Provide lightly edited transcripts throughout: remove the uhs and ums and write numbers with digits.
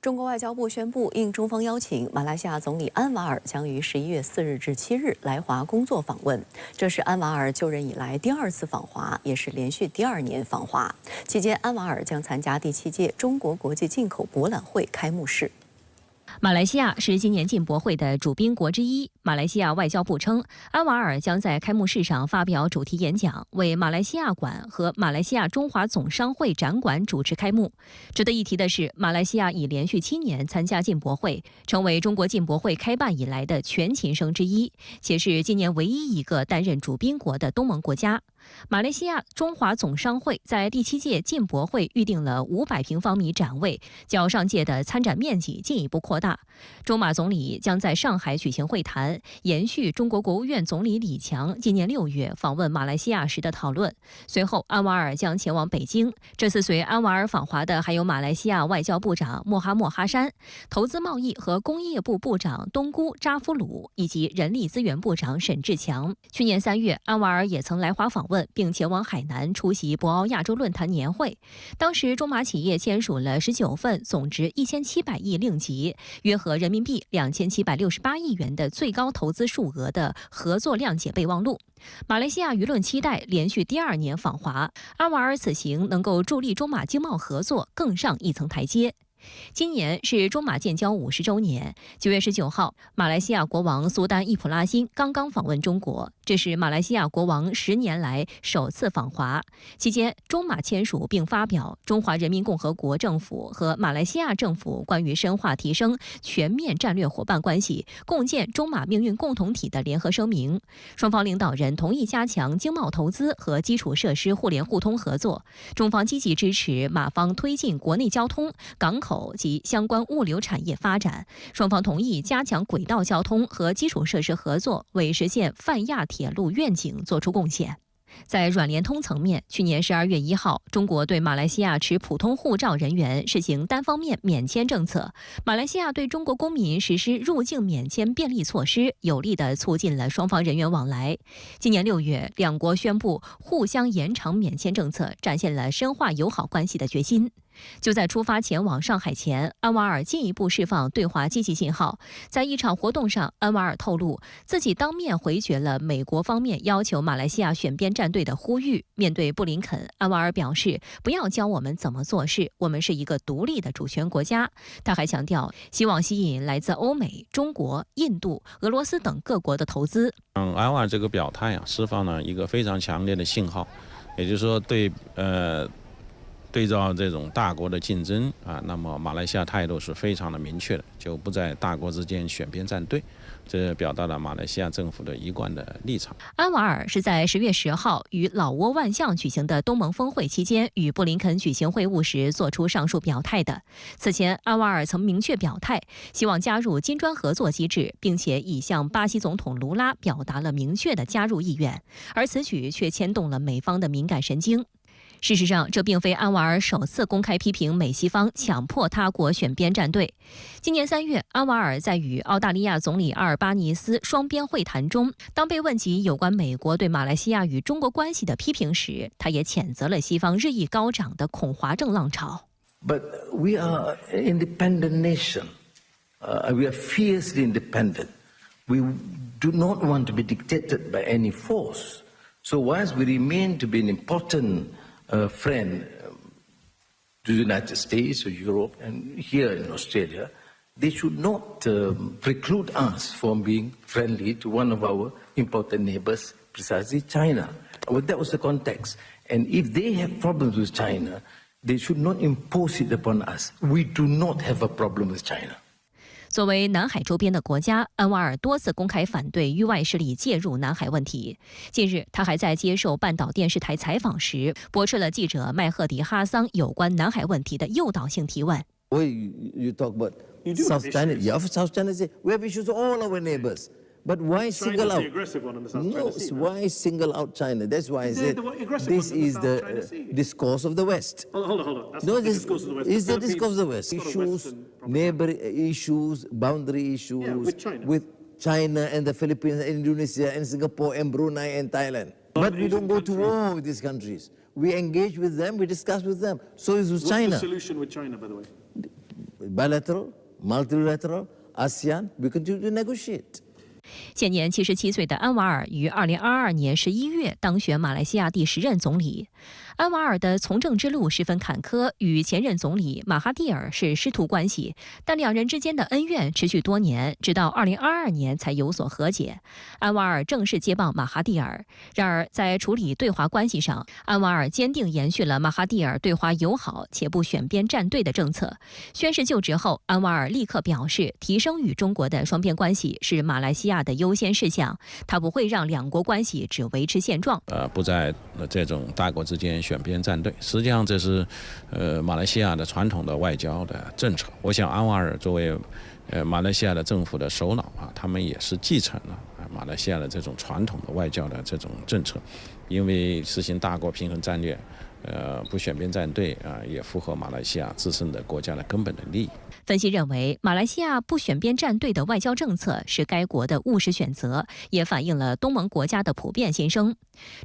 中国外交部宣布，应中方邀请，马来西亚总理安瓦尔将于11月4日至7日来华工作访问。这是安瓦尔就任以来第2次访华，也是连续第2年访华。期间，安瓦尔将参加第7届中国国际进口博览会开幕式。 马来西亚是今年进博会的主宾国之一。马来西亚外交部称，安瓦尔将在开幕式上发表主题演讲，为马来西亚馆和马来西亚中华总商会展馆主持开幕。值得一提的是，马来西亚已连续7年参加进博会，成为中国进博会开办以来的全勤生之一，且是今年唯一一个担任主宾国的东盟国家。 马来西亚中华总商会在第7届进博会预定了500平方米展位，较上届的参展面积进一步扩大。中马总理将在上海举行会谈，延续中国国务院总理李强今年6月访问马来西亚时的讨论。随后，安瓦尔将前往北京。这次随安瓦尔访华的还有马来西亚外交部长莫哈山、投资贸易和工业部部长东姑扎夫鲁以及人力资源部长沈志强。去年3月，安瓦尔也曾来华访问， 并前往海南出席博鳌亚洲论坛年会。当时，中马企业签署了19份总值1700亿令吉，约合人民币2768亿元的最高投资数额的合作谅解备忘录。马来西亚舆论期待连续第2年访华，安瓦尔此行能够助力中马经贸合作更上一层台阶。 今年是中马建交50周年。9月19号，马来西亚国王苏丹易卜拉欣刚刚访问中国，这是马来西亚国王10年来首次访华。期间，中马签署并发表《中华人民共和国政府和马来西亚政府关于深化提升全面战略伙伴关系，共建中马命运共同体的联合声明》。双方领导人同意加强经贸投资和基础设施互联互通合作。中方积极支持马方推进国内交通、港口 及相关物流产业发展，双方同意加强轨道交通和基础设施合作，为实现泛亚铁路愿景作出贡献。 在软联通层面，去年12月1号，中国对马来西亚持普通护照人员实行单方面免签政策。马来西亚对中国公民实施入境免签便利措施，有力地促进了双方人员往来。今年6月，两国宣布互相延长免签政策，展现了深化友好关系的决心。 就在出发前往上海前，安瓦尔进一步释放对华积极信号。在一场活动上，安瓦尔透露自己当面回绝了美国方面要求马来西亚选边站队的呼吁。面对布林肯，安瓦尔表示：“不要教我们怎么做事，我们是一个独立的主权国家。”他还强调，希望吸引来自欧美、中国、印度、俄罗斯等各国的投资。安瓦尔这个表态啊，释放了一个非常强烈的信号，也就是说对照这种大国的竞争啊，那么马来西亚态度是非常的明确的，就不在大国之间选边站队，这表达了马来西亚政府的一贯的立场。安瓦尔是在10月10号与老挝万象举行的东盟峰会期间，与布林肯举行会晤时做出上述表态的。此前，安瓦尔曾明确表态，希望加入金砖合作机制，并且已向巴西总统卢拉表达了明确的加入意愿，而此举却牵动了美方的敏感神经。 事实上，这并非安瓦尔首次公开批评美西方强迫他国选边站队。今年3月，安瓦尔在与澳大利亚总理阿尔巴尼斯双边会谈中，当被问及有关美国对马来西亚与中国关系的批评时，他也谴责了西方日益高涨的恐华症浪潮。But we are an independent nation. We are fiercely independent. We do not want to be dictated by any force. So whilst we remain to be an important friend to the United States or Europe and here in Australia, they should not preclude us from being friendly to one of our important neighbors, precisely China. Well, that was the context. And if they have problems with China, they should not impose it upon us. We do not have a problem with China. 作为南海周边的国家，安瓦尔多次公开反对域外势力介入南海问题。近日，他还在接受半岛电视台采访时，驳斥了记者麦赫迪哈桑有关南海问题的诱导性提问。Well, you talk about South China. Yeah, South China say we have issues with all our neighbors. But why single out? No, why single out China? That's why I said this is the discourse of the West. Hold on. No, this is the discourse of the West. Issues, neighbor issues, boundary issues with China and the Philippines and Indonesia and Singapore and Brunei and Thailand. But we don't go to war with these countries. We engage with them, we discuss with them. So is with China. What's the solution with China, by the way? bilateral, multilateral, ASEAN, we continue to negotiate. 现年77岁的安瓦尔于2022年11月当选马来西亚第10任总理。安瓦尔的从政之路十分坎坷，与前任总理马哈蒂尔是师徒关系，但两人之间的恩怨持续多年，直到2022年才有所和解。安瓦尔正式接棒马哈蒂尔，然而在处理对华关系上，安瓦尔坚定延续了马哈蒂尔对华友好且不选边站队的政策。宣誓就职后，安瓦尔立刻表示，提升与中国的双边关系是马来西亚的优先事项，他不会让两国关系只维持现状。不在这种大国之间选边站队，实际上这是马来西亚的传统的外交的政策。我想安瓦尔作为马来西亚的政府的首脑啊，他们也是继承了马来西亚的这种传统的外交的这种政策，因为实行大国平衡战略，不选边站队啊，也符合马来西亚自身的国家的根本的利益。分析认为，马来西亚不选边站队的外交政策是该国的务实选择，也反映了东盟国家的普遍心声。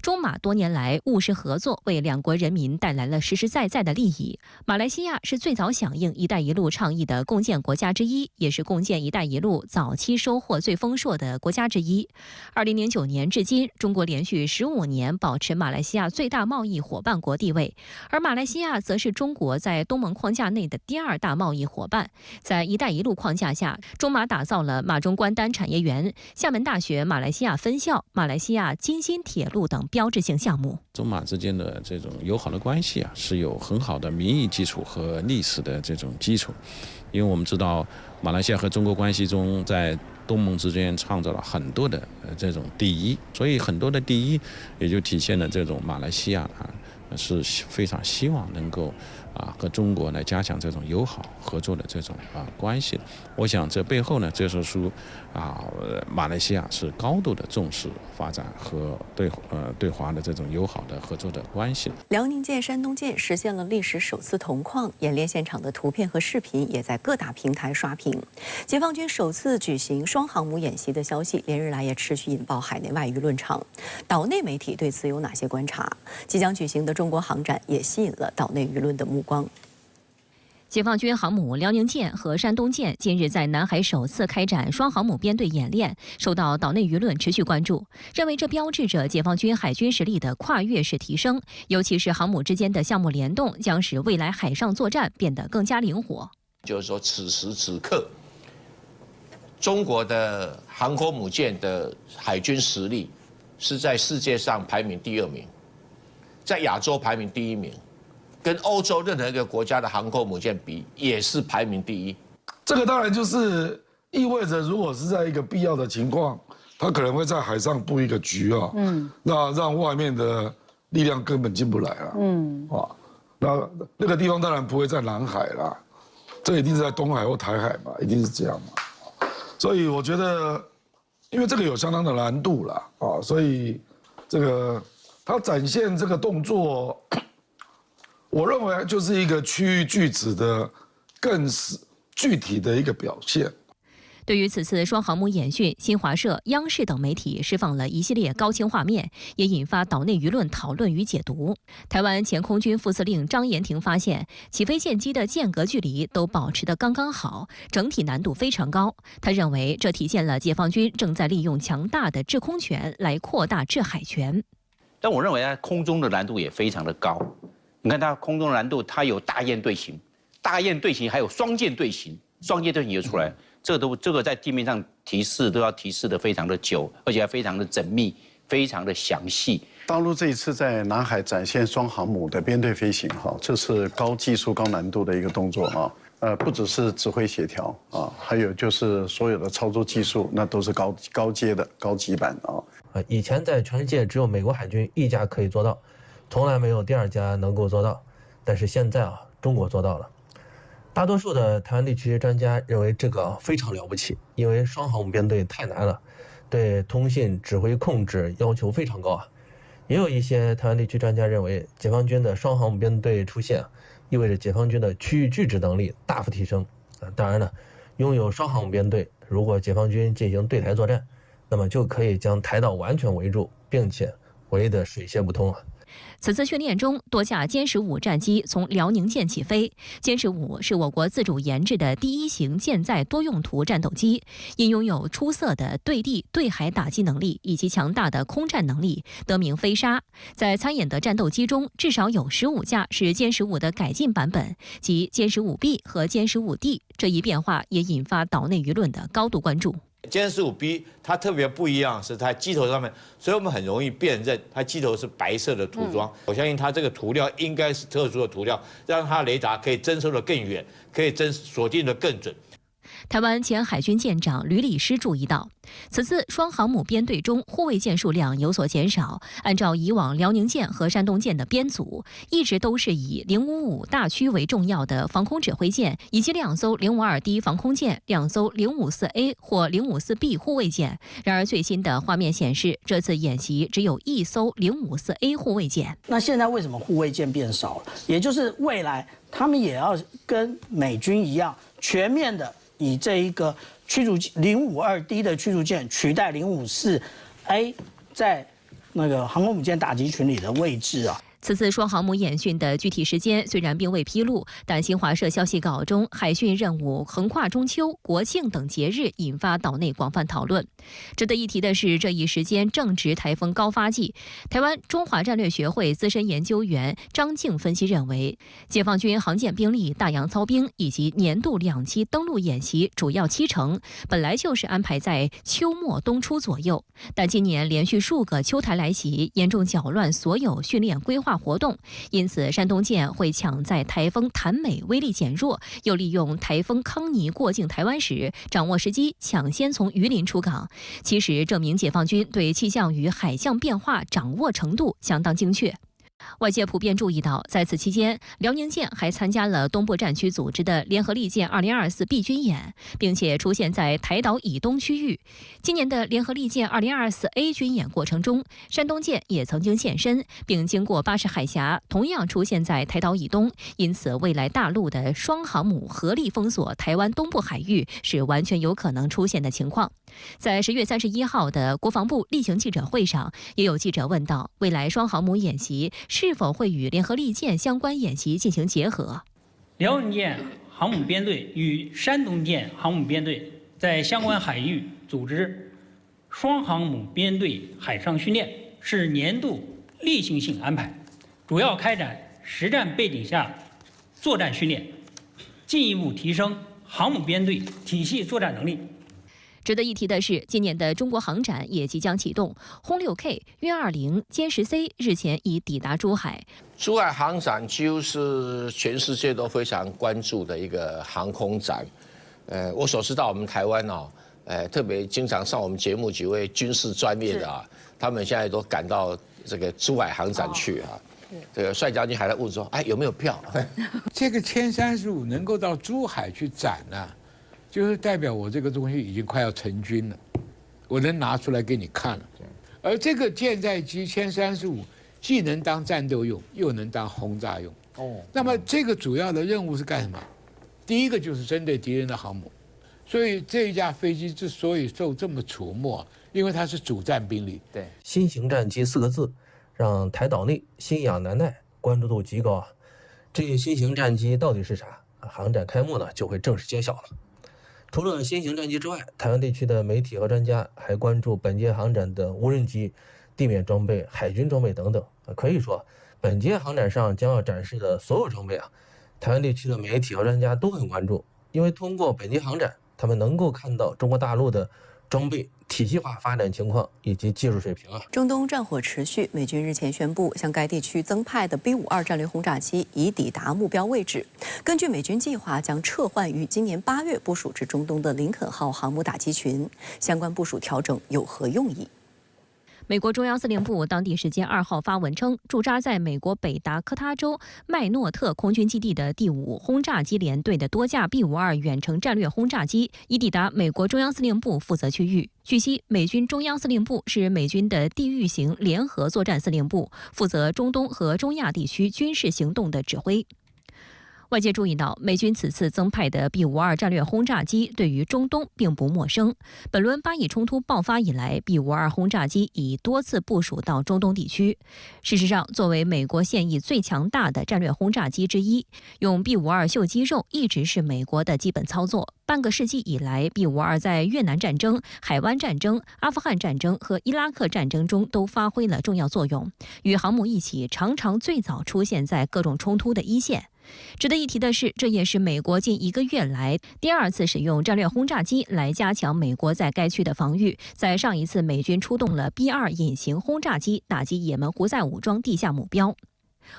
中马多年来务实合作，为两国人民带来了实实在在的利益。马来西亚是最早响应“一带一路”倡议的共建国家之一，也是共建“一带一路”早期收获最丰硕的国家之一。2009年至今，中国连续15年保持马来西亚最大贸易伙伴国地位，而马来西亚则是中国在东盟框架内的第2大贸易伙伴。在“一带一路”框架下，中马打造了马中关丹产业园、厦门大学马来西亚分校、马来西亚金新铁路等标志性项目。中马之间的这种友好的关系啊，是有很好的民意基础和历史的这种基础。因为我们知道，马来西亚和中国关系中，在东盟之间创造了很多的这种第一，所以很多的第一也就体现了这种马来西亚是非常希望能够和中国来加强这种友好合作的这种关系。我想这背后呢，这是说马来西亚是高度的重视发展和对华的这种友好的合作的关系。辽宁舰、山东舰实现了历史首次同框，演练现场的图片和视频也在各大平台刷屏。解放军首次举行双航母演习的消息，连日来也持续引爆海内外舆论场。岛内媒体对此有哪些观察？即将举行的中国航展也吸引了岛内舆论的目光。解放军航母辽宁舰和山东舰近日在南海首次开展双航母编队演练，受到岛内舆论持续关注，认为这标志着解放军海军实力的跨越式提升，尤其是航母之间的项目联动，将使未来海上作战变得更加灵活。就是说，此时此刻，中国的航空母舰的海军实力是在世界上排名第2名，在亚洲排名第1名。跟欧洲任何一个国家的航空母舰比，也是排名第1。这个当然就是意味着，如果是在一个必要的情况，它可能会在海上布一个局啊，那让外面的力量根本进不来了，那个地方当然不会在南海啦，这一定是在东海或台海嘛，一定是这样嘛。所以我觉得，因为这个有相当的难度啦，所以这个它展现这个动作。我认为就是一个区域拒止的更具体的一个表现。对于此次双航母演训，新华社、央视等媒体释放了一系列高清画面，也引发岛内舆论讨论与解读。台湾前空军副司令张延廷发现，起飞舰机的间隔距离都保持得刚刚好，整体难度非常高。他认为这体现了解放军正在利用强大的制空权来扩大制海权。但我认为它空中的难度也非常的高。你看它空中的难度，它有大雁队形，还有双舰队形，双舰队形也出来，这个在地面上提示都要提示的非常的久，而且还非常的缜密，非常的详细。大陆这一次在南海展现双航母的编队飞行，这是高技术、高难度的一个动作啊。不只是指挥协调啊，还有就是所有的操作技术，那都是高阶的高级版啊。以前在全世界只有美国海军一家可以做到。从来没有第2家能够做到，但是现在中国做到了。大多数的台湾地区专家认为这个非常了不起，因为双航母编队太难了，对通信、指挥、控制要求非常高啊。也有一些台湾地区专家认为，解放军的双航母编队出现，意味着解放军的区域拒止能力大幅提升。当然了，拥有双航母编队，如果解放军进行对台作战，那么就可以将台岛完全围住，并且围得水泄不通啊。此次训练中，多架歼15战机从辽宁舰起飞。歼15是我国自主研制的第一型舰载多用途战斗机，因拥有出色的对地、对海打击能力以及强大的空战能力，得名飞鲨。在参演的战斗机中，至少有15架是歼15的改进版本，即歼15B 和歼15D。这一变化也引发岛内舆论的高度关注。歼15B 它特别不一样，是在机头上面，所以我们很容易辨认它机头是白色的涂装。我相信它这个涂料应该是特殊的涂料，让它雷达可以侦收得更远，可以锁定得更准。台湾前海军舰长吕礼诗注意到，此次双航母编队中护卫舰数量有所减少。按照以往辽宁舰和山东舰的编组，一直都是以055大驱为重要的防空指挥舰，以及2艘052D 防空舰、2艘054A 或054B 护卫舰。然而，最新的画面显示，这次演习只有1艘054A 护卫舰。那现在为什么护卫舰变少了？也就是未来他们也要跟美军一样，全面的以这一个驱逐052D 的驱逐舰取代054A 在那个航空母舰打击群里的位置啊。此次双航母演训的具体时间虽然并未披露，但新华社消息稿中，海训任务横跨中秋、国庆等节日，引发岛内广泛讨论。值得一提的是，这一时间正值台风高发季。台湾中华战略学会资深研究员张静分析认为，解放军航舰兵力大洋操兵以及年度2期登陆演习主要7成，本来就是安排在秋末冬初左右，但今年连续数个秋台来袭，严重搅乱所有训练规划活动，因此山东舰会抢在台风谭美威力减弱，又利用台风康妮过境台湾时，掌握时机抢先从榆林出港。其实证明解放军对气象与海象变化掌握程度相当精确。外界普遍注意到，在此期间，辽宁舰还参加了东部战区组织的联合利剑2024B军演，并且出现在台岛以东区域。今年的联合利剑2024A 军演过程中，山东舰也曾经现身，并经过巴士海峡，同样出现在台岛以东。因此，未来大陆的双航母合力封锁台湾东部海域是完全有可能出现的情况。在10月31号的国防部例行记者会上，也有记者问到，未来双航母演习是否会与联合利剑相关演习进行结合？辽宁舰航母编队与山东舰航母编队在相关海域组织双航母编队海上训练，是年度例行性安排，主要开展实战背景下作战训练，进一步提升航母编队体系作战能力。值得一提的是，今年的中国航展也即将启动，轰6K、运20、歼10C 日前已抵达珠海。珠海航展几乎是全世界都非常关注的一个航空展。我所知道我们台湾特别经常上我们节目几位军事专业的他们现在都赶到这个珠海航展去啊。这个帅将军还在问说，有没有票？这个歼35能够到珠海去展呢？就是代表我这个东西已经快要成军了，我能拿出来给你看了。而这个舰载机歼35既能当战斗用，又能当轰炸用。那么这个主要的任务是干什么？第一个就是针对敌人的航母。所以这一架飞机之所以受这么瞩目，因为它是主战兵力。对，新型战机4个字，让台岛内心痒难耐，关注度极高啊。这新型战机到底是啥？航展开幕呢，就会正式揭晓了。除了新型战机之外，台湾地区的媒体和专家还关注本届航展的无人机、地面装备、海军装备等等。可以说，本届航展上将要展示的所有装备台湾地区的媒体和专家都很关注，因为通过本届航展，他们能够看到中国大陆的装备体系化发展情况以及技术水平中东战火持续，美军日前宣布，向该地区增派的 B-52战略轰炸机已抵达目标位置。根据美军计划，将撤换于今年8月部署至中东的林肯号航母打击群。相关部署调整有何用意？美国中央司令部当地时间2号发文称，驻扎在美国北达科他州麦诺特空军基地的第5轰炸机联队的多架 B-52远程战略轰炸机已抵达美国中央司令部负责区域。据悉，美军中央司令部是美军的地域型联合作战司令部，负责中东和中亚地区军事行动的指挥。外界注意到，美军此次增派的 B-52战略轰炸机对于中东并不陌生。本轮巴以冲突爆发以来 ，B-52轰炸机已多次部署到中东地区。事实上，作为美国现役最强大的战略轰炸机之一，用 B-52秀肌肉一直是美国的基本操作。半个世纪以来 ，B-52在越南战争、海湾战争、阿富汗战争和伊拉克战争中都发挥了重要作用，与航母一起，常常最早出现在各种冲突的一线。值得一提的是，这也是美国近1个月来第2次使用战略轰炸机来加强美国在该区的防御。在上一次，美军出动了 B-2隐形轰炸机打击也门胡塞武装地下目标。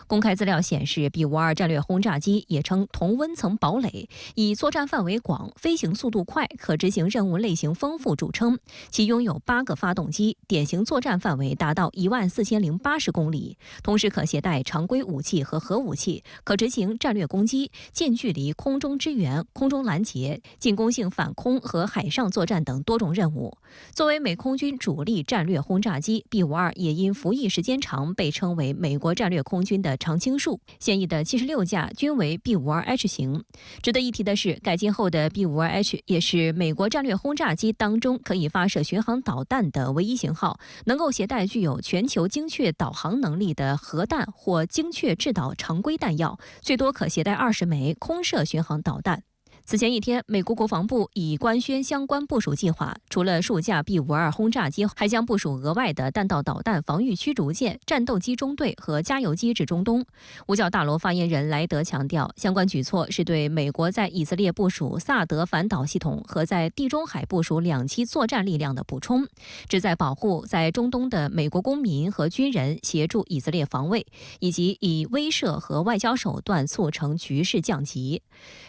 公开资料显示 ，B-52战略轰炸机也称同温层堡垒，以作战范围广、飞行速度快、可执行任务类型丰富著称。其拥有8个发动机，典型作战范围达到14080公里，同时可携带常规武器和核武器，可执行战略攻击、近距离空中支援、空中拦截、进攻性反空和海上作战等多种任务。作为美空军主力战略轰炸机 ，B-52也因服役时间长，被称为美国战略空军的常青树。现役的76架均为 B-52H 型。值得一提的是，改进后的 B-52H 也是美国战略轰炸机当中可以发射巡航导弹的唯一型号，能够携带具有全球精确导航能力的核弹或精确制导常规弹药，最多可携带20枚空射巡航导弹。此前一天，美国国防部已官宣相关部署计划，除了数架 B-52轰炸机，还将部署额外的弹道导弹防御驱逐舰、战斗机中队和加油机至中东。五角大楼发言人莱德强调，相关举措是对美国在以色列部署萨德反导系统和在地中海部署2栖作战力量的补充，旨在保护在中东的美国公民和军人，协助以色列防卫，以及以威慑和外交手段促成局势降级。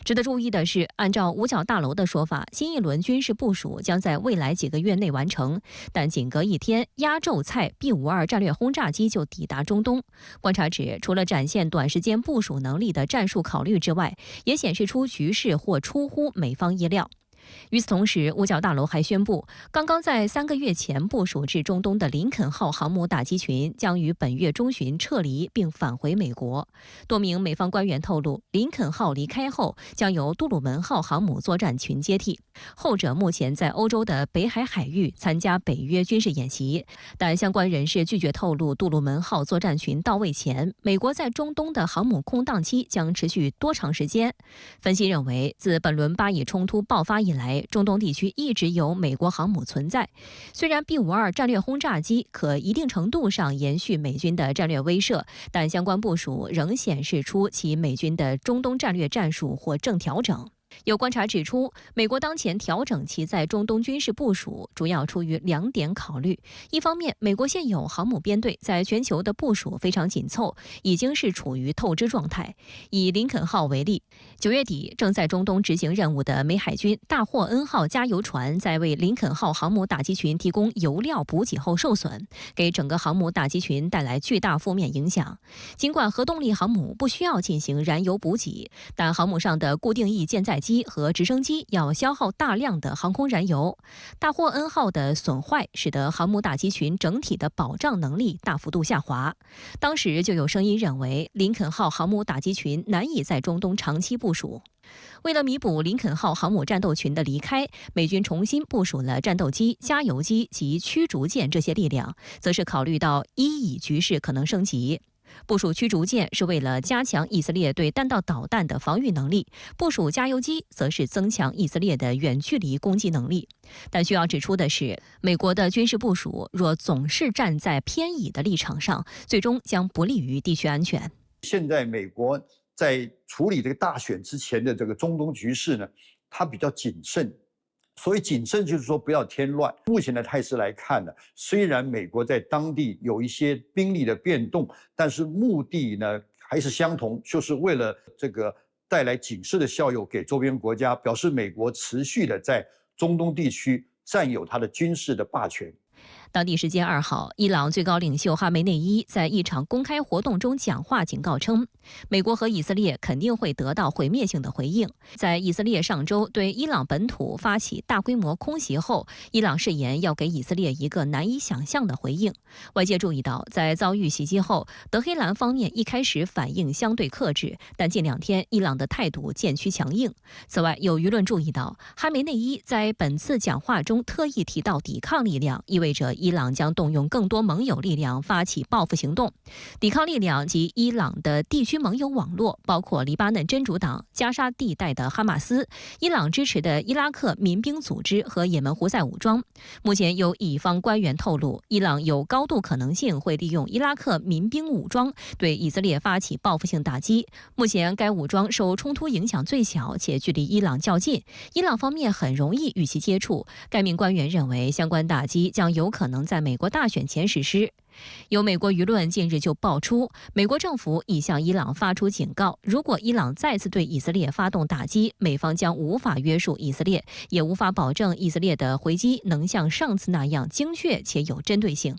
值得注意的是，按照五角大楼的说法，新一轮军事部署将在未来几个月内完成，但仅隔1天，压轴菜 B-52战略轰炸机就抵达中东。观察指，除了展现短时间部署能力的战术考虑之外，也显示出局势或出乎美方意料。与此同时，五角大楼还宣布，刚刚在3个月前部署至中东的林肯号航母打击群将于本月中旬撤离并返回美国。多名美方官员透露，林肯号离开后将由杜鲁门号航母作战群接替，后者目前在欧洲的北海海域参加北约军事演习，但相关人士拒绝透露杜鲁门号作战群到位前，美国在中东的航母空档期将持续多长时间。分析认为，自本轮巴以冲突爆发以来，中东地区一直有美国航母存在。虽然 B-52战略轰炸机可一定程度上延续美军的战略威慑，但相关部署仍显示出其美军的中东战略战术或正调整。有观察指出，美国当前调整其在中东军事部署，主要出于2点考虑。一方面，美国现有航母编队在全球的部署非常紧凑，已经是处于透支状态。以林肯号为例，9月底正在中东执行任务的美海军大霍恩号加油船在为林肯号航母打击群提供油料补给后受损，给整个航母打击群带来巨大负面影响。尽管核动力航母不需要进行燃油补给，但航母上的固定翼舰载机和直升机要消耗大量的航空燃油。大霍恩号的损坏使得航母打击群整体的保障能力大幅度下滑。当时就有声音认为，林肯号航母打击群难以在中东长期部署。为了弥补林肯号航母战斗群的离开，美军重新部署了战斗机、加油机及驱逐舰这些力量，则是考虑到伊以局势可能升级。部署驱逐舰是为了加强以色列对弹道导弹的防御能力，部署加油机则是增强以色列的远距离攻击能力。但需要指出的是，美国的军事部署若总是站在偏倚的立场上，最终将不利于地区安全。现在美国在处理这个大选之前的这个中东局势呢，它比较谨慎。所以谨慎就是说不要添乱。目前的态势来看呢，虽然美国在当地有一些兵力的变动，但是目的呢还是相同，就是为了这个带来警示的效用给周边国家，表示美国持续的在中东地区占有它的军事的霸权。当地时间2号，伊朗最高领袖哈梅内伊在一场公开活动中讲话，警告称，美国和以色列肯定会得到毁灭性的回应。在以色列上周对伊朗本土发起大规模空袭后，伊朗誓言要给以色列一个难以想象的回应。外界注意到，在遭遇袭击后，德黑兰方面一开始反应相对克制，但近2天伊朗的态度渐趋强硬。此外，有舆论注意到，哈梅内伊在本次讲话中特意提到抵抗力量，意味着伊朗将动用更多盟友力量发起报复行动。抵抗力量及伊朗的地区盟友网络包括黎巴嫩真主党、加沙地带的哈马斯、伊朗支持的伊拉克民兵组织和也门胡塞武装。目前有以方官员透露，伊朗有高度可能性会利用伊拉克民兵武装对以色列发起报复性打击。目前该武装受冲突影响最小，且距离伊朗较近，伊朗方面很容易与其接触。该名官员认为，相关打击将有可能在美国大选前实施。有美国舆论近日就爆出，美国政府已向伊朗发出警告，如果伊朗再次对以色列发动打击，美方将无法约束以色列，也无法保证以色列的回击能像上次那样精确且有针对性。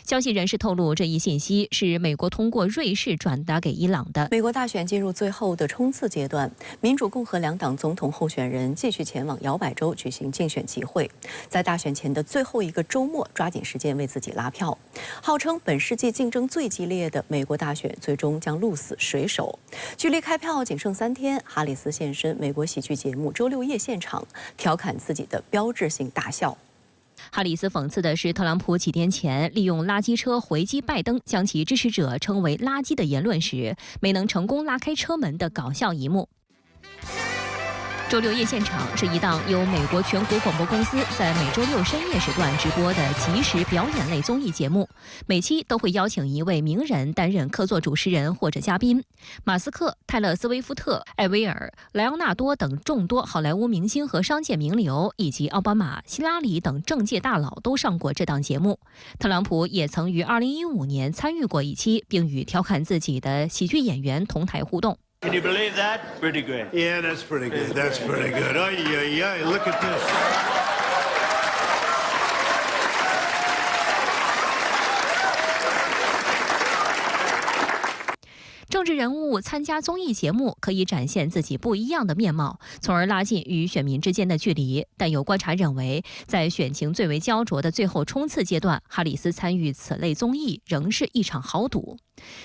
消息人士透露，这一信息是美国通过瑞士转达给伊朗的。美国大选进入最后的冲刺阶段，民主共和2党总统候选人继续前往摇摆州举行竞选集会，在大选前的最后一个周末，抓紧时间为自己拉票。号称本世纪竞争最激烈的美国大选最终将鹿死谁手。距离开票仅剩3天，哈里斯现身美国喜剧节目《周六夜现场》，调侃自己的标志性大笑。哈里斯讽刺的是特朗普几天前利用垃圾车回击拜登，将其支持者称为垃圾的言论时，没能成功拉开车门的搞笑一幕。周六夜现场是一档由美国全国广播公司在每周六深夜时段直播的即时表演类综艺节目，每期都会邀请一位名人担任客座主持人或者嘉宾。马斯克、泰勒·斯威夫特、艾薇儿、莱昂纳多等众多好莱坞明星和商界名流，以及奥巴马、希拉里等政界大佬都上过这档节目。特朗普也曾于2015年参与过一期，并与调侃自己的喜剧演员同台互动。Can you believe that? Pretty good. Yeah, that's pretty good. That's pretty good. Oh, yeah, look at this. 政治人物参加综艺节目可以展现自己不一样的面貌，从而拉近与选民之间的距离。但有观察认为，在选情最为焦灼的最后冲刺阶段，哈里斯参与此类综艺仍是一场豪赌。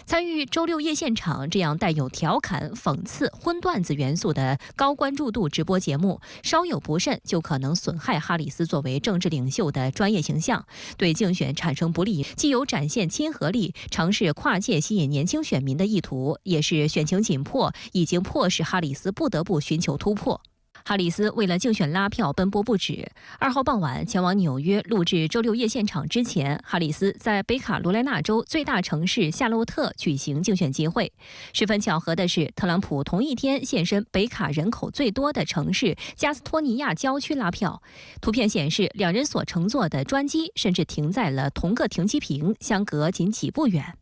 参与周六夜现场这样带有调侃、讽刺、荤段子元素的高关注度直播节目，稍有不慎就可能损害哈里斯作为政治领袖的专业形象，对竞选产生不利。既有展现亲和力、尝试跨界吸引年轻选民的意图，也是选情紧迫，已经迫使哈里斯不得不寻求突破。哈里斯为了竞选拉票奔波不止。2号傍晚前往纽约录制周六夜现场之前，哈里斯在北卡罗来纳州最大城市夏洛特举行竞选集会。十分巧合的是，特朗普同一天现身北卡人口最多的城市加斯托尼亚郊区拉票。图片显示，两人所乘坐的专机甚至停在了同个停机坪，相隔仅几步远。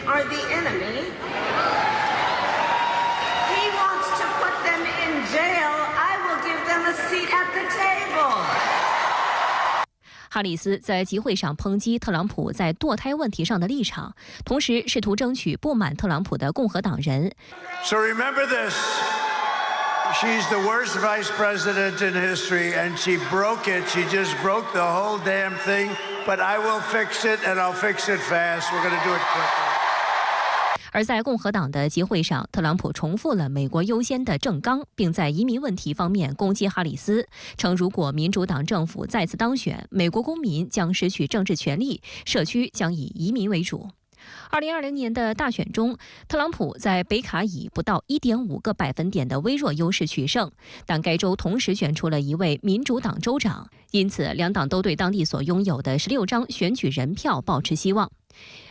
Are the enemy. He wants to put them in jail. I will give them a seat at the table. 哈里斯在集会上抨击特朗普在堕胎问题上的立场，同时试图争取不满特朗普的共和党人。So remember this. She's the worst vice president in history, and she broke it. She just broke the whole damn thing. But I will fix it, and I'll fix it fast. We're going to do it quickly. 而在共和党的集会上，特朗普重复了美国优先的政纲，并在移民问题方面攻击哈里斯，称如果民主党政府再次当选，美国公民将失去政治权利，社区将以移民为主。2020年的大选中，特朗普在北卡以不到 1.5个百分点的微弱优势取胜，但该州同时选出了一位民主党州长，因此两党都对当地所拥有的16张选举人票抱持希望。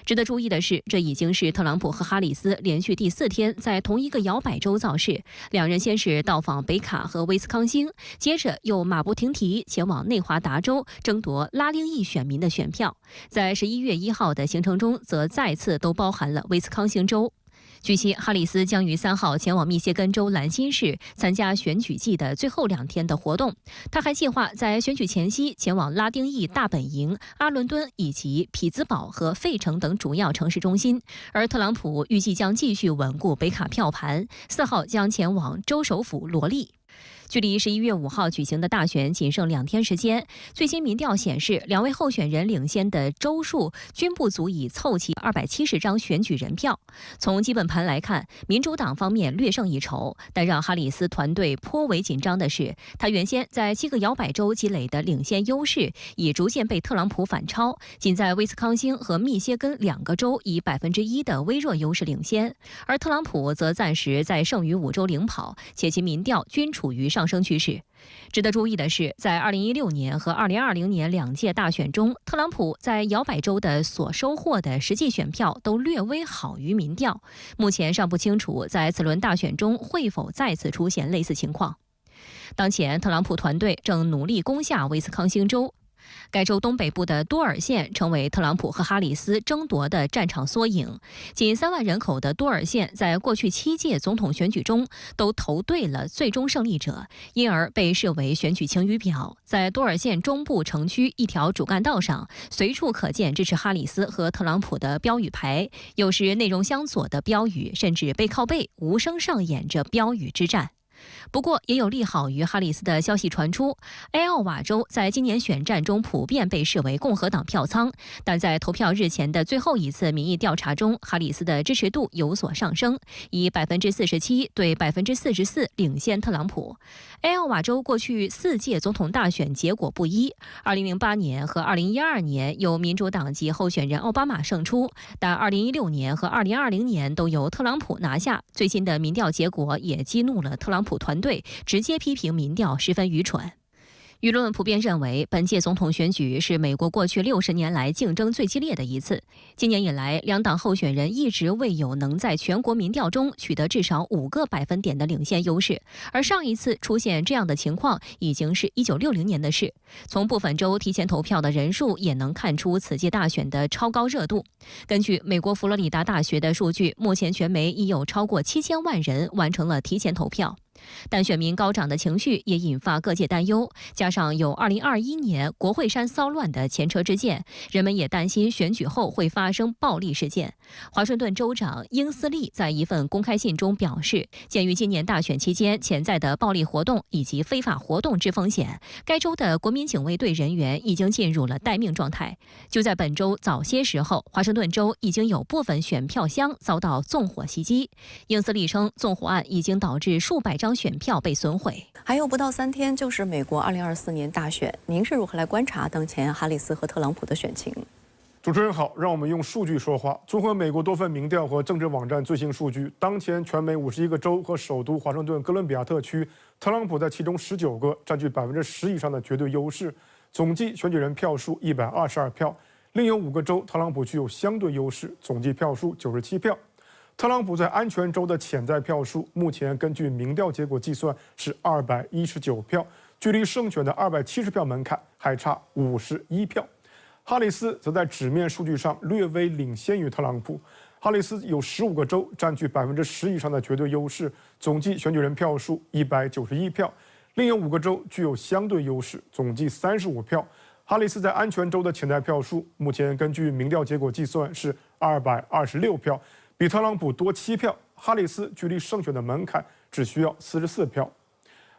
值得注意的是，这已经是特朗普和哈里斯连续第4天在同一个摇摆州造势。两人先是到访北卡和威斯康星，接着又马不停蹄前往内华达州争夺拉丁裔选民的选票。在11月1号的行程中，则再次都包含了威斯康星州。据悉，哈里斯将于3号前往密歇根州兰辛市参加选举季的最后2天的活动。他还计划在选举前夕前往拉丁裔大本营阿伦敦以及匹兹堡和费城等主要城市中心。而特朗普预计将继续稳固北卡票盘，4号将前往州首府罗利。距离11月5号举行的大选仅剩2天时间，最新民调显示，2位候选人领先的州数均不足以凑齐270张选举人票。从基本盘来看，民主党方面略胜一筹，但让哈里斯团队颇为紧张的是，他原先在7个摇摆州积累的领先优势已逐渐被特朗普反超，仅在威斯康星和密歇根2个州以1%的微弱优势领先，而特朗普则暂时在剩余5州领跑，且其民调均处于上升趋势。值得注意的是，在2016年和2020年2届大选中，特朗普在摇摆州的所收获的实际选票都略微好于民调。目前尚不清楚在此轮大选中会否再次出现类似情况。当前，特朗普团队正努力攻下威斯康星州。该州东北部的多尔县成为特朗普和哈里斯争夺的战场缩影。仅3万人口的多尔县在过去7届总统选举中都投对了最终胜利者，因而被视为选举晴雨表。在多尔县中部城区一条主干道上，随处可见支持哈里斯和特朗普的标语牌，有时内容相左的标语甚至背靠背无声上演着标语之战。不过，也有利好于哈里斯的消息传出。埃奥瓦州在今年选战中普遍被视为共和党票仓，但在投票日前的最后一次民意调查中，哈里斯的支持度有所上升，以47%对44%领先特朗普。埃奥瓦州过去4届总统大选结果不一，2008年和2012年由民主党籍候选人奥巴马胜出，但2016年和2020年都由特朗普拿下。最新的民调结果也激怒了特朗普团队，直接批评民调十分愚蠢。舆论普遍认为，本届总统选举是美国过去60年来竞争最激烈的一次。今年以来，两党候选人一直未有能在全国民调中取得至少5个百分点的领先优势，而上一次出现这样的情况已经是1960年的事。从部分州提前投票的人数也能看出此届大选的超高热度。根据美国佛罗里达大学的数据，目前全美已有超过7000万人完成了提前投票。但选民高涨的情绪也引发各界担忧，加上有2021年国会山骚乱的前车之鉴，人们也担心选举后会发生暴力事件。华盛顿州长英斯利在一份公开信中表示，鉴于今年大选期间潜在的暴力活动以及非法活动之风险，该州的国民警卫队人员已经进入了待命状态。就在本周早些时候，华盛顿州已经有部分选票箱遭到纵火袭击。英斯利称，纵火案已经导致数百张选票被损毁。还有不到3天就是美国2024年大选，您是如何来观察当前哈里斯和特朗普的选情？主持人好，让我们用数据说话。综合美国多份民调和政治网站最新数据，当前全美51个州和首都华盛顿哥伦比亚特区，特朗普在其中19个占据10%以上的绝对优势，总计选举人票数122票；另有5个州特朗普具有相对优势，总计票数97票。特朗普在安全州的潜在票数，目前根据民调结果计算是219票，距离胜选的270票门槛还差51票。哈里斯则在纸面数据上略微领先于特朗普。哈里斯有15个州占据10%以上的绝对优势，总计选举人票数191票；另有5个州具有相对优势，总计35票。哈里斯在安全州的潜在票数，目前根据民调结果计算是226票，比特朗普多7票。哈里斯距离胜选的门槛只需要44票。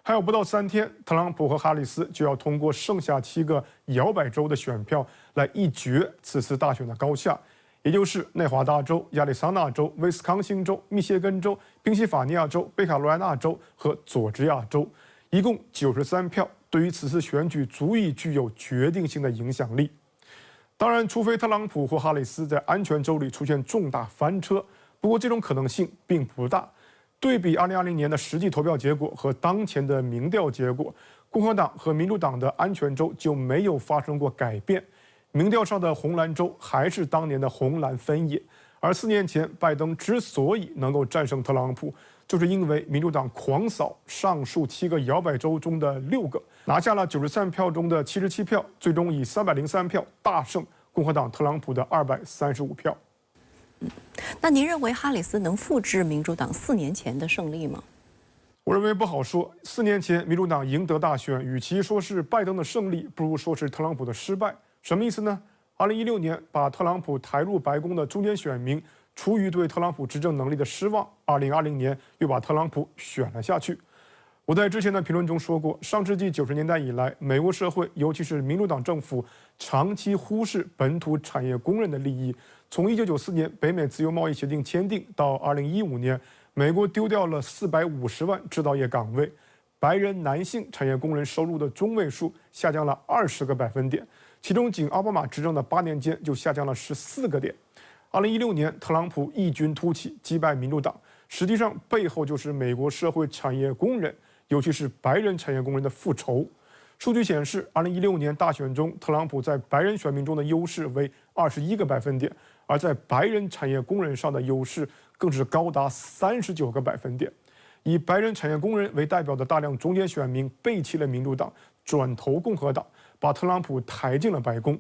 还有不到3天，特朗普和哈里斯就要通过剩下7个摇摆州的选票来一决此次大选的高下，也就是内华达州、亚利桑那州、威斯康星州、密歇根州、宾夕法尼亚州、北卡罗来纳州和佐治亚州，一共93票，对于此次选举足以具有决定性的影响力。当然，除非特朗普或哈里斯在安全州里出现重大翻车，不过这种可能性并不大。对比2020年的实际投票结果和当前的民调结果，共和党和民主党的安全州就没有发生过改变。民调上的红蓝州还是当年的红蓝分野，而4年前拜登之所以能够战胜特朗普，就是因为民主党狂扫上述7个摇摆州中的6个，拿下了93票中的77票，最终以303票大胜共和党特朗普的235票。那您认为哈里斯能复制民主党4年前的胜利吗？我认为不好说。4年前民主党赢得大选，与其说是拜登的胜利，不如说是特朗普的失败。什么意思呢？2016年把特朗普抬入白宫的中间选民，出于对特朗普执政能力的失望，2020年又把特朗普选了下去。我在之前的评论中说过，上世纪90年代以来，美国社会，尤其是民主党政府，长期忽视本土产业工人的利益。从1994年北美自由贸易协定签订到2015年，美国丢掉了450万制造业岗位，白人男性产业工人收入的中位数下降了20个百分点，其中仅奥巴马执政的8年间就下降了14个点。2016年，特朗普异军突起，击败民主党，实际上背后就是美国社会产业工人，尤其是白人产业工人的复仇。数据显示，2016年大选中，特朗普在白人选民中的优势为21个百分点，而在白人产业工人上的优势更是高达39个百分点。以白人产业工人为代表的大量中间选民背弃了民主党，转投共和党，把特朗普抬进了白宫。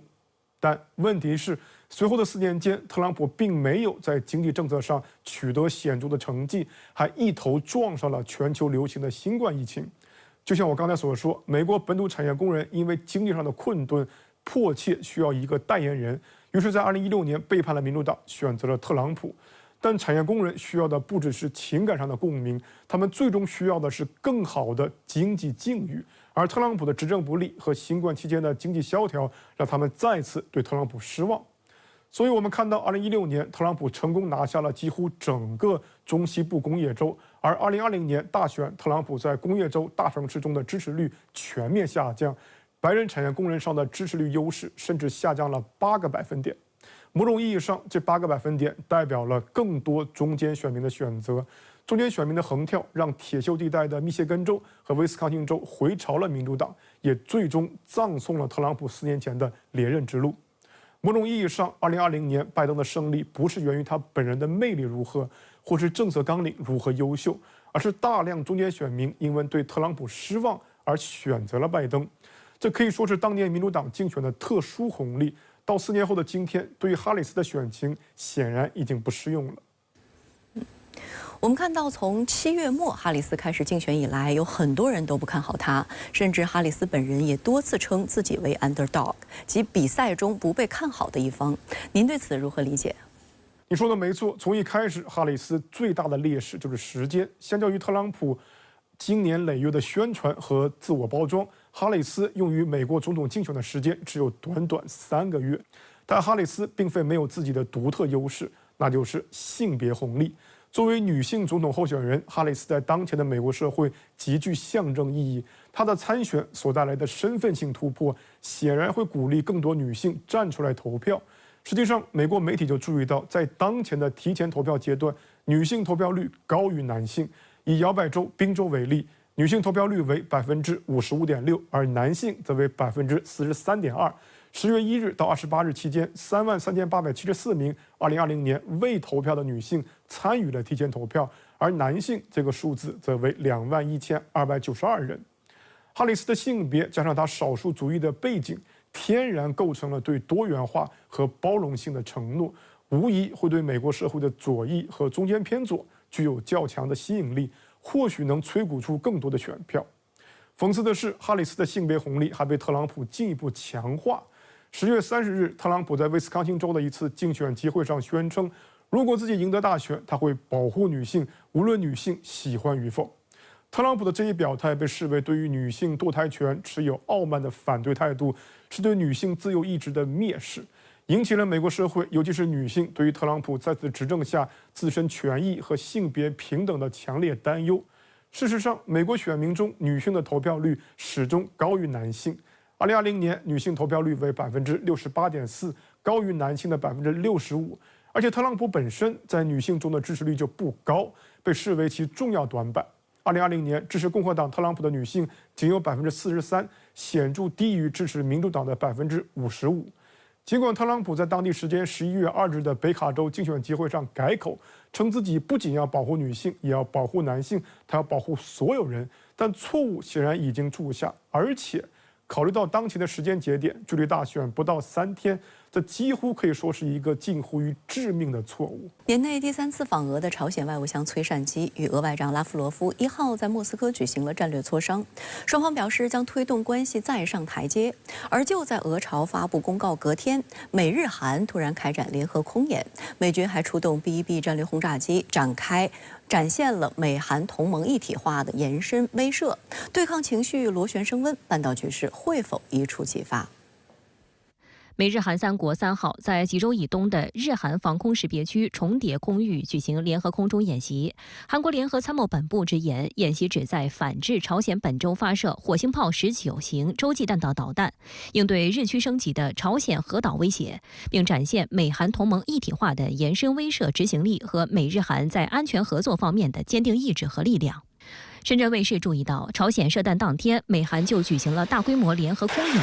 但问题是，随后的4年间，特朗普并没有在经济政策上取得显著的成绩，还一头撞上了全球流行的新冠疫情。就像我刚才所说，美国本土产业工人因为经济上的困顿，迫切需要一个代言人，于是，在2016年背叛了民主党，选择了特朗普。但产业工人需要的不只是情感上的共鸣，他们最终需要的是更好的经济境遇。而特朗普的执政不力和新冠期间的经济萧条，让他们再次对特朗普失望。所以，我们看到2016年，特朗普成功拿下了几乎整个中西部工业州，而2020年大选，特朗普在工业州大城市中的支持率全面下降，白人产业工人上的支持率优势甚至下降了8个百分点。某种意义上，这8个百分点代表了更多中间选民的选择。中间选民的横跳，让铁锈地带的密歇根州和威斯康星州回潮了民主党，也最终葬送了特朗普4年前的连任之路。某种意义上，2020年拜登的胜利不是源于他本人的魅力如何，或是政策纲领如何优秀，而是大量中间选民因为对特朗普失望而选择了拜登。这可以说是当年民主党竞选的特殊红利。到4年后的今天，对于哈里斯的选情显然已经不适用了。我们看到，从7月末哈里斯开始竞选以来，有很多人都不看好他，甚至哈里斯本人也多次称自己为 underdog， 即比赛中不被看好的一方。您对此如何理解？你说的没错，从一开始，哈里斯最大的劣势就是时间。相较于特朗普经年累月的宣传和自我包装，哈里斯用于美国总统竞选的时间只有短短3个月。但哈里斯并非没有自己的独特优势，那就是性别红利。作为女性总统候选人，哈里斯在当前的美国社会极具象征意义。她的参选所带来的身份性突破，显然会鼓励更多女性站出来投票。实际上，美国媒体就注意到，在当前的提前投票阶段，女性投票率高于男性。以摇摆州宾州为例，女性投票率为55.6%，而男性则为43.2%。10月1日到28日期间，33874名2020年未投票的女性参与了提前投票，而男性这个数字则为21292人。哈里斯的性别加上她少数族裔的背景，天然构成了对多元化和包容性的承诺，无疑会对美国社会的左翼和中间偏左具有较强的吸引力，或许能催谷出更多的选票。讽刺的是，哈里斯的性别红利还被特朗普进一步强化。10月30日，特朗普在威斯康星州的一次竞选集会上宣称，如果自己赢得大选，他会保护女性，无论女性喜欢与否。特朗普的这一表态被视为对于女性堕胎权持有傲慢的反对态度，是对女性自由意志的蔑视，引起了美国社会，尤其是女性对于特朗普在此执政下自身权益和性别平等的强烈担忧。事实上，美国选民中女性的投票率始终高于男性。2020年，女性投票率为68.4%，高于男性的65%。而且，特朗普本身在女性中的支持率就不高，被视为其重要短板。2020年，支持共和党特朗普的女性仅有43%，显著低于支持民主党的55%。尽管特朗普在当地时间11月2日的北卡州竞选集会上改口，称自己不仅要保护女性，也要保护男性，他要保护所有人，但错误显然已经铸下，而且考虑到当前的时间节点，距离大选不到3天，这几乎可以说是一个近乎于致命的错误。年内第3次访俄的朝鲜外务相崔善基与俄外长拉夫罗夫1号在莫斯科举行了战略磋商，双方表示将推动关系再上台阶。而就在俄朝发布公告隔天，美日韩突然开展联合空演，美军还出动 B-1B 战略轰炸机展现了美韩同盟一体化的延伸威慑，对抗情绪螺旋升温，半岛局势会否一触即发？美日韩3国3号在济州以东的日韩防空识别区重叠空域举行联合空中演习。韩国联合参谋本部直言，演习旨在反制朝鲜本周发射火星炮19型洲际弹道导弹，应对日趋升级的朝鲜核岛威胁，并展现美韩同盟一体化的延伸威慑执行力和美日韩在安全合作方面的坚定意志和力量。深圳卫视注意到，朝鲜射弹当天，美韩就举行了大规模联合空演，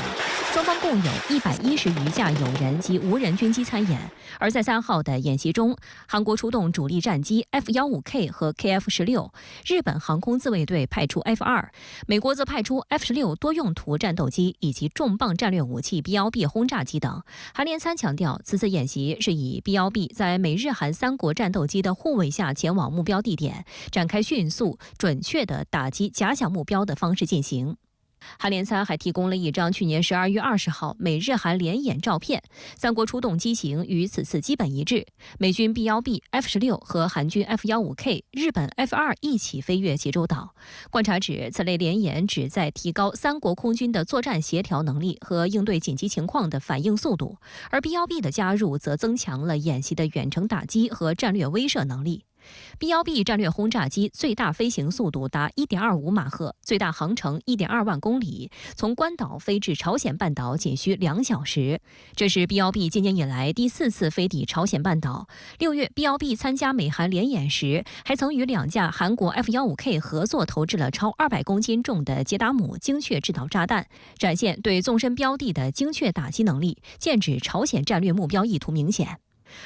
双方共有110余架有人及无人军机参演。而在3号的演习中，韩国出动主力战机 F-15K 和 KF-16，日本航空自卫队派出 F-2，美国则派出 F-16多用途战斗机以及重磅战略武器 B-1B 轰炸机等。韩联参强调，此次演习是以 B-1B 在美日韩3国战斗机的护卫下前往目标地点，展开迅速、准确的打击假想目标的方式进行。韩联参还提供了一张去年12月20号美日韩联演照片，3国出动机型与此次基本一致，美军 B-1B、F-16和韩军 F-15K、日本 F-2一起飞越济州岛。观察指，此类联演旨在提高3国空军的作战协调能力和应对紧急情况的反应速度，而 B-1B 的加入则增强了演习的远程打击和战略威慑能力。B-1B 战略轰炸机最大飞行速度达 1.25 马赫，最大航程 1.2万公里，从关岛飞至朝鲜半岛仅需2小时。这是 B-1B 今年以来第4次飞抵朝鲜半岛。6月 B-1B 参加美韩联演时，还曾与2架韩国 F-15K 合作投掷了超200公斤重的捷达姆精确制导炸弹，展现对纵深标的的精确打击能力，剑指朝鲜战略目标意图明显。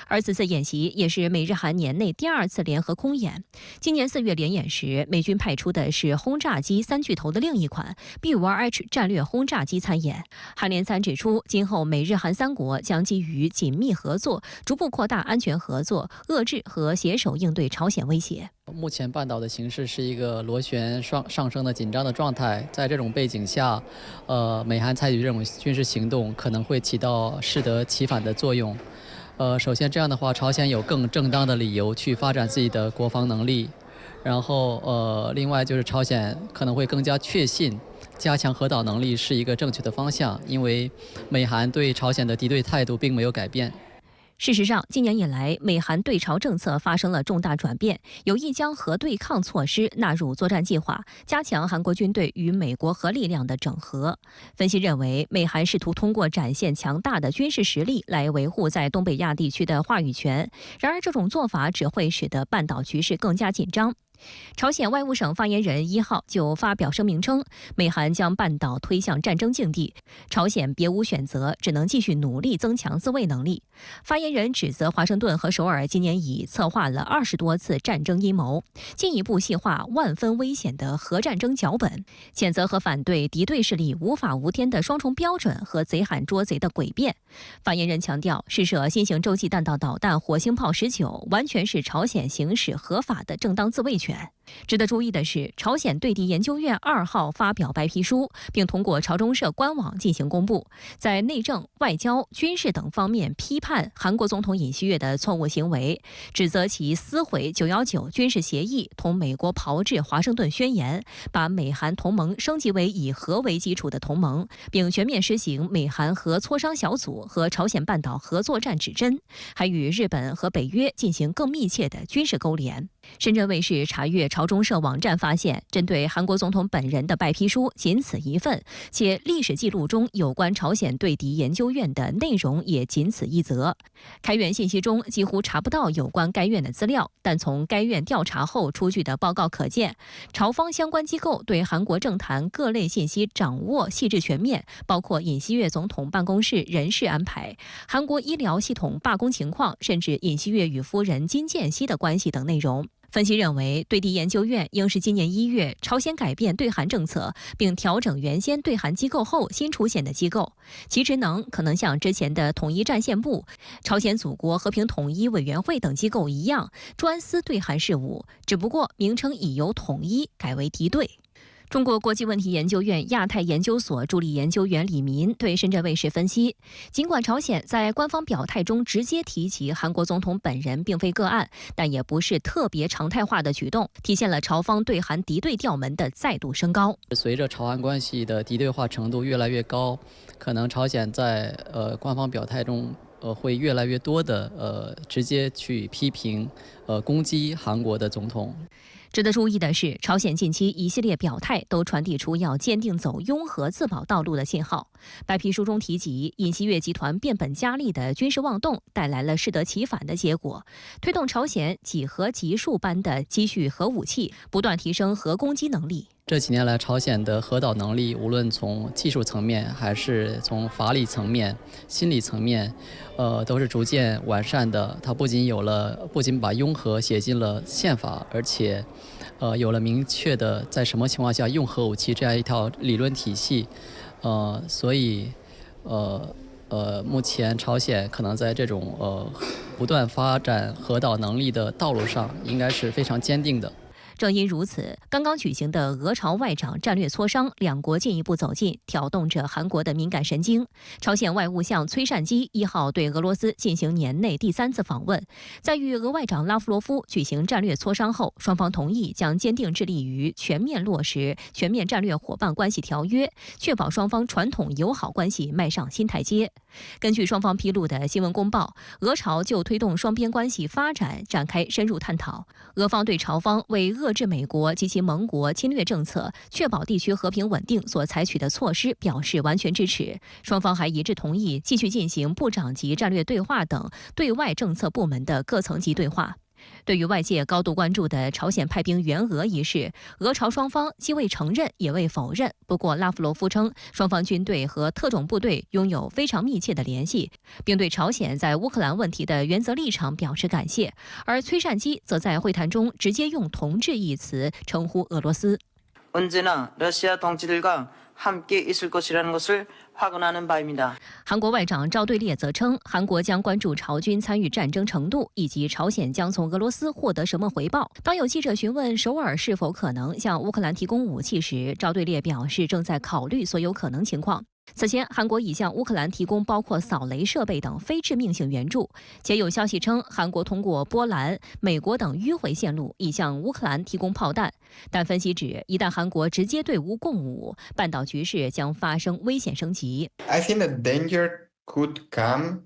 而此次演习也是美日韩年内第2次联合空演。今年4月联演时，美军派出的是轰炸机3巨头的另一款 B-5R-H 战略轰炸机参演。韩联参指出，今后美日韩3国将基于紧密合作，逐步扩大安全合作，遏制和携手应对朝鲜威胁。目前半岛的形势是一个螺旋上升的紧张的状态，在这种背景下，美韩采取这种军事行动可能会起到适得其反的作用。首先这样的话，朝鲜有更正当的理由去发展自己的国防能力，然后另外就是朝鲜可能会更加确信加强核岛能力是一个正确的方向，因为美韩对朝鲜的敌对态度并没有改变。事实上，今年以来，美韩对朝政策发生了重大转变，有意将核对抗措施纳入作战计划，加强韩国军队与美国核力量的整合。分析认为，美韩试图通过展现强大的军事实力来维护在东北亚地区的话语权，然而这种做法只会使得半岛局势更加紧张。朝鲜外务省发言人1号就发表声明称，美韩将半岛推向战争境地，朝鲜别无选择，只能继续努力增强自卫能力。发言人指责华盛顿和首尔今年已策划了20多次战争阴谋，进一步细化万分危险的核战争脚本，谴责和反对敌对势力无法无天的双重标准和贼喊捉贼的诡辩。发言人强调，试射新型洲际弹道导弹火星炮19完全是朝鲜行使合法的正当自卫权。值得注意的是，朝鲜对敌研究院2号发表白皮书，并通过朝中社官网进行公布，在内政、外交、军事等方面批判韩国总统尹锡悦的错误行为，指责其撕毁919军事协议，同美国炮制华盛顿宣言，把美韩同盟升级为以核为基础的同盟，并全面实行美韩核磋商小组和朝鲜半岛核作战指针，还与日本和北约进行更密切的军事勾连。深圳卫视查阅朝中社网站发现，针对韩国总统本人的白皮书仅此一份，且历史记录中有关朝鲜对敌研究院的内容也仅此一则。开院信息中几乎查不到有关该院的资料，但从该院调查后出具的报告可见，朝方相关机构对韩国政坛各类信息掌握细致全面，包括尹锡悦总统办公室人事安排、韩国医疗系统罢工情况，甚至尹锡悦与夫人金建熙的关系等内容。分析认为，对敌研究院应是今年1月朝鲜改变对韩政策，并调整原先对韩机构后新出现的机构，其职能可能像之前的统一战线部、朝鲜祖国和平统一委员会等机构一样，专司对韩事务，只不过名称已由统一改为敌对。中国国际问题研究院亚太研究所助理研究员李民对深圳卫视分析，尽管朝鲜在官方表态中直接提及韩国总统本人并非个案，但也不是特别常态化的举动，体现了朝方对韩敌对调门的再度升高。随着朝韩关系的敌对化程度越来越高，可能朝鲜在官方表态中会越来越多的直接去批评攻击韩国的总统。值得注意的是，朝鲜近期一系列表态都传递出要坚定走拥核自保道路的信号。白皮书中提及，尹锡悦集团变本加厉的军事妄动带来了适得其反的结果，推动朝鲜几何级数般的积蓄核武器，不断提升核攻击能力。这几年来，朝鲜的核导能力，无论从技术层面还是从法理层面、心理层面，都是逐渐完善的。它不仅把拥核写进了宪法，而且，有了明确的在什么情况下用核武器这样一套理论体系。所以，目前朝鲜可能在这种不断发展核导能力的道路上，应该是非常坚定的。正因如此，刚刚举行的俄朝外长战略磋商，两国进一步走近，挑动着韩国的敏感神经。朝鲜外务相崔善基1号对俄罗斯进行年内第3次访问，在与俄外长拉夫罗夫举行战略磋商后，双方同意将坚定致力于全面落实全面战略伙伴关系条约，确保双方传统友好关系迈上新台阶。根据双方披露的新闻公报，俄朝就推动双边关系发展展开深入探讨。俄方对朝方为遏制美国及其盟国侵略政策，确保地区和平稳定所采取的措施表示完全支持。双方还一致同意继续进行部长级战略对话等对外政策部门的各层级对话。对于外界高度关注的朝鲜派兵援俄一事，俄朝双方既未承认也未否认。不过，拉夫罗夫称，双方军队和特种部队拥有非常密切的联系，并对朝鲜在乌克兰问题的原则立场表示感谢。而崔善基则在会谈中直接用同志一词称呼俄罗斯。언제나 러시아 동지들과 함께 있을 것이라는 것을 확언하는 바입니다. 韩国外长赵对列则称，韩国将关注朝军参与战争程度，以及朝鲜将从俄罗斯获得什么回报。当有记者询问首尔是否可能向乌克兰提供武器时，赵对列表示正在考虑所有可能情况。此前，韩国已向乌克兰提供包括扫雷设备等非致命性援助，且有消息称，韩国通过波兰、美国等迂回线路已向乌克兰提供炮弹。但分析指，一旦韩国直接对乌供武，半岛局势将发生危险升级。I think the danger could come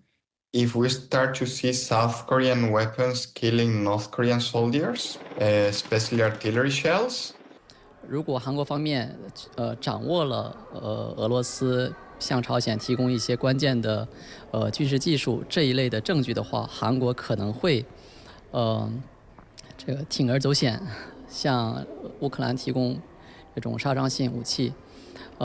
if we start to see South Korean weapons killing North Korean soldiers, especially artillery shells. 如果韩国方面掌握了俄罗斯向朝鲜提供一些关键的军事技术这一类的证据的话，韩国可能会这个铤而走险，向乌克兰提供这种杀伤性武器。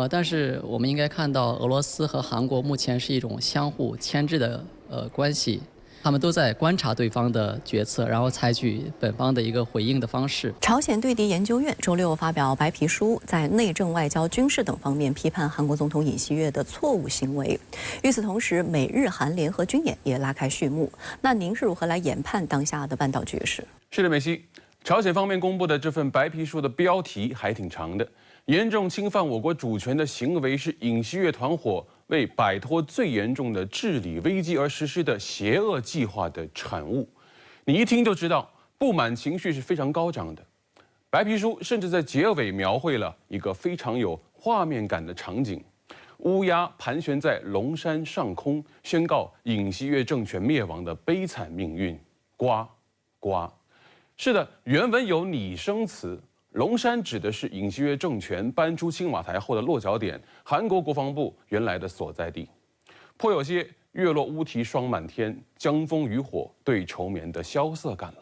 但是我们应该看到，俄罗斯和韩国目前是一种相互牵制的关系。他们都在观察对方的决策，然后采取本方的一个回应的方式。朝鲜对敌研究院周6发表白皮书，在内政、外交、军事等方面批判韩国总统尹锡悦的错误行为。与此同时，美日韩联合军演也拉开序幕。那您是如何来研判当下的半岛局势？是的，美西，朝鲜方面公布的这份白皮书的标题还挺长的，严重侵犯我国主权的行为是尹锡悦团伙为摆脱最严重的治理危机而实施的邪恶计划的产物。你一听就知道，不满情绪是非常高涨的。白皮书甚至在结尾描绘了一个非常有画面感的场景：乌鸦盘旋在龙山上空，宣告尹锡悦政权灭亡的悲惨命运。呱呱。是的，原文有拟声词。龙山指的是尹锡悦政权搬出青瓦台后的落脚点，韩国国防部原来的所在地，颇有些月落乌啼霜满天，江枫渔火对愁眠的萧瑟感了。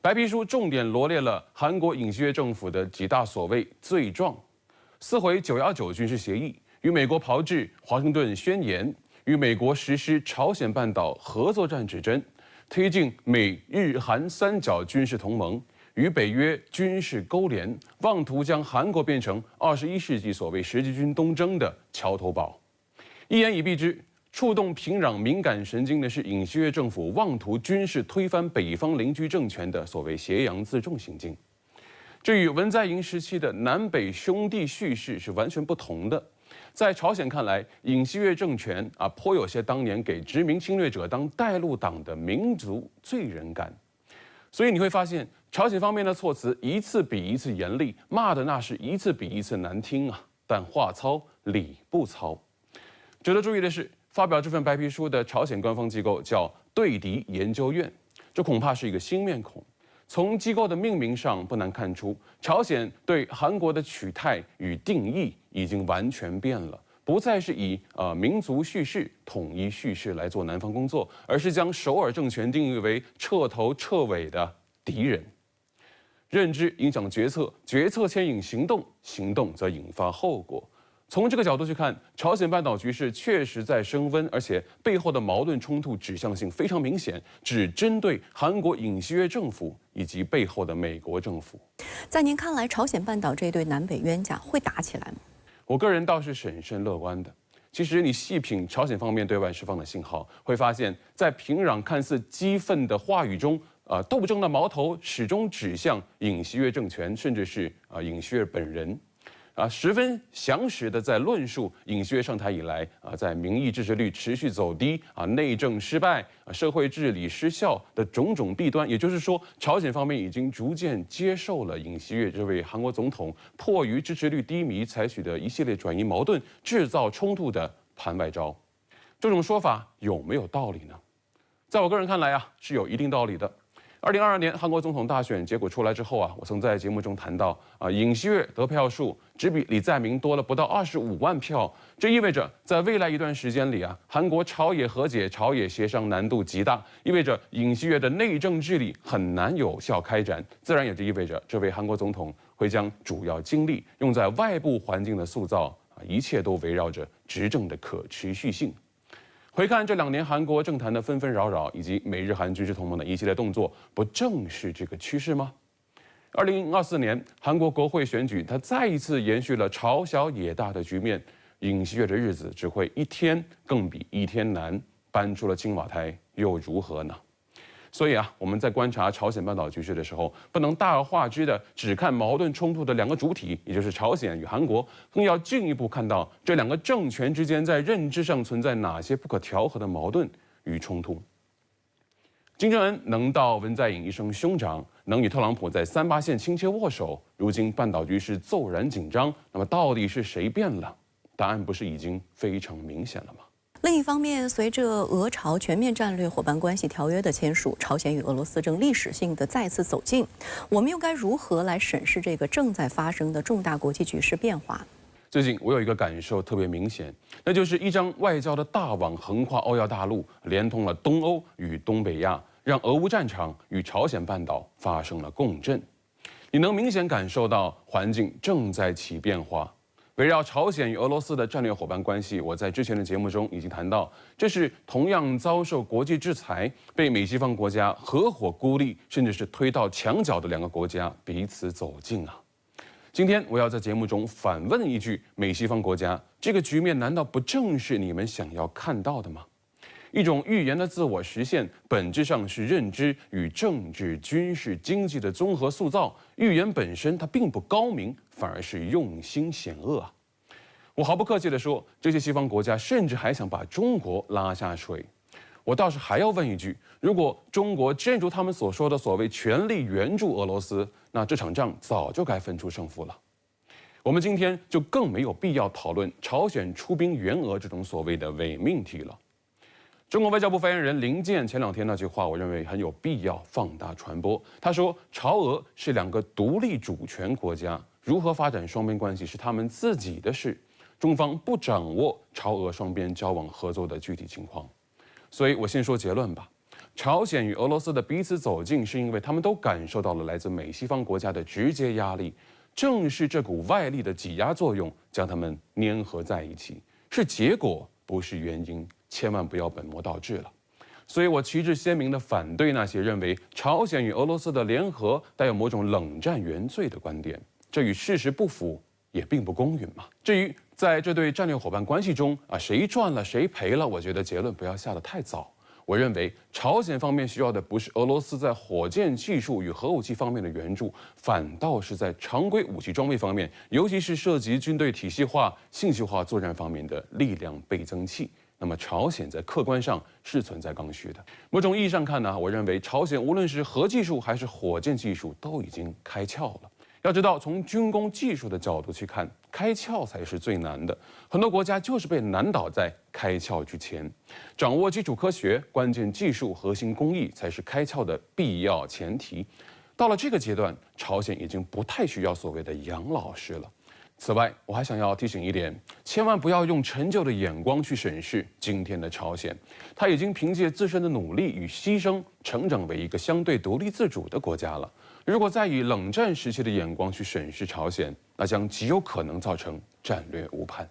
白皮书重点罗列了韩国尹锡悦政府的几大所谓罪状：撕毁919军事协议，与美国炮制华盛顿宣言，与美国实施朝鲜半岛核作战指针，推进美日韩三角军事同盟，与北约军事勾连，妄图将韩国变成21世纪所谓十字军东征的桥头堡。一言以蔽之，触动平壤敏感神经的是尹锡悦政府妄图军事推翻北方邻居政权的所谓挟洋自重行径。这与文在寅时期的南北兄弟叙事是完全不同的。在朝鲜看来，尹锡悦政权颇有些当年给殖民侵略者当带路党的民族罪人感。所以你会发现，朝鲜方面的措辞一次比一次严厉，骂的那是一次比一次难听啊！但话糙理不糙。值得注意的是，发表这份白皮书的朝鲜官方机构叫对敌研究院，这恐怕是一个新面孔。从机构的命名上不难看出，朝鲜对韩国的取态与定义已经完全变了，不再是以民族叙事、统一叙事来做南方工作，而是将首尔政权定义为彻头彻尾的敌人。认知影响决策，决策牵引行动，行动则引发后果。从这个角度去看，朝鲜半岛局势确实在升温，而且背后的矛盾冲突指向性非常明显，只针对韩国尹锡悦政府以及背后的美国政府。在您看来，朝鲜半岛这对南北冤家会打起来吗？我个人倒是审慎乐观的。其实你细品朝鲜方面对外释放的信号，会发现，在平壤看似激愤的话语中，斗争的矛头始终指向尹锡悦政权，甚至是尹锡悦本人。十分详实的在论述尹锡悦上台以来在民意支持率持续走低内政失败社会治理失效的种种弊端。也就是说，朝鲜方面已经逐渐接受了尹锡悦这位韩国总统迫于支持率低迷采取的一系列转移矛盾、制造冲突的盘外招。这种说法有没有道理呢？在我个人看来是有一定道理的。2022年韩国总统大选结果出来之后我曾在节目中谈到尹锡悦得票数只比李在明多了不到25万票，这意味着在未来一段时间里韩国朝野和解、朝野协商难度极大，意味着尹锡悦的内政治理很难有效开展，自然也就意味着这位韩国总统会将主要精力用在外部环境的塑造，一切都围绕着执政的可持续性。回看这2年韩国政坛的纷纷扰扰，以及美日韩军事同盟的一系列动作，不正是这个趋势吗？2024年韩国国会选举，它再一次延续了朝小野大的局面，尹锡悦的日子只会一天更比一天难，搬出了青瓦台又如何呢？所以我们在观察朝鲜半岛局势的时候，不能大而化之的只看矛盾冲突的2个主体，也就是朝鲜与韩国，更要进一步看到这2个政权之间在认知上存在哪些不可调和的矛盾与冲突。金正恩能到文在寅一声兄长，能与特朗普在3·8线亲切握手，如今半岛局势骤然紧张，那么到底是谁变了？答案不是已经非常明显了吗？另一方面，随着俄朝全面战略伙伴关系条约的签署，朝鲜与俄罗斯正历史性的再次走近。我们又该如何来审视这个正在发生的重大国际局势变化？最近我有一个感受特别明显，那就是一张外交的大网横跨欧亚大陆，连通了东欧与东北亚，让俄乌战场与朝鲜半岛发生了共振。你能明显感受到环境正在起变化。围绕朝鲜与俄罗斯的战略伙伴关系，我在之前的节目中已经谈到，这是同样遭受国际制裁、被美西方国家合伙孤立，甚至是推到墙角的2个国家彼此走近今天我要在节目中反问一句：美西方国家，这个局面难道不正是你们想要看到的吗？一种预言的自我实现，本质上是认知与政治、军事、经济的综合塑造。预言本身它并不高明，反而是用心险恶我毫不客气地说，这些西方国家甚至还想把中国拉下水。我倒是还要问一句：如果中国真如他们所说的所谓全力援助俄罗斯，那这场仗早就该分出胜负了。我们今天就更没有必要讨论朝鲜出兵援俄这种所谓的伪命题了。中国外交部发言人林健前2天那句话，我认为很有必要放大传播。他说，朝俄是2个独立主权国家，如何发展双边关系是他们自己的事，中方不掌握朝俄双边交往合作的具体情况。所以我先说结论吧，朝鲜与俄罗斯的彼此走近，是因为他们都感受到了来自美西方国家的直接压力，正是这股外力的挤压作用将他们粘合在一起，是结果不是原因，千万不要本末倒置了。所以我旗帜鲜明地反对那些认为朝鲜与俄罗斯的联合带有某种冷战原罪的观点，这与事实不符，也并不公允嘛。至于在这对战略伙伴关系中谁赚了谁赔了，我觉得结论不要下得太早。我认为朝鲜方面需要的不是俄罗斯在火箭技术与核武器方面的援助，反倒是在常规武器装备方面，尤其是涉及军队体系化、信息化作战方面的力量倍增器。那么朝鲜在客观上是存在刚需的。某种意义上看呢，我认为朝鲜无论是核技术还是火箭技术都已经开窍了。要知道，从军工技术的角度去看，开窍才是最难的。很多国家就是被难倒在开窍之前。掌握基础科学、关键技术、核心工艺才是开窍的必要前提。到了这个阶段，朝鲜已经不太需要所谓的养老师了。此外，我还想要提醒一点，千万不要用陈旧的眼光去审视今天的朝鲜。它已经凭借自身的努力与牺牲，成长为一个相对独立自主的国家了。如果再以冷战时期的眼光去审视朝鲜，那将极有可能造成战略误判。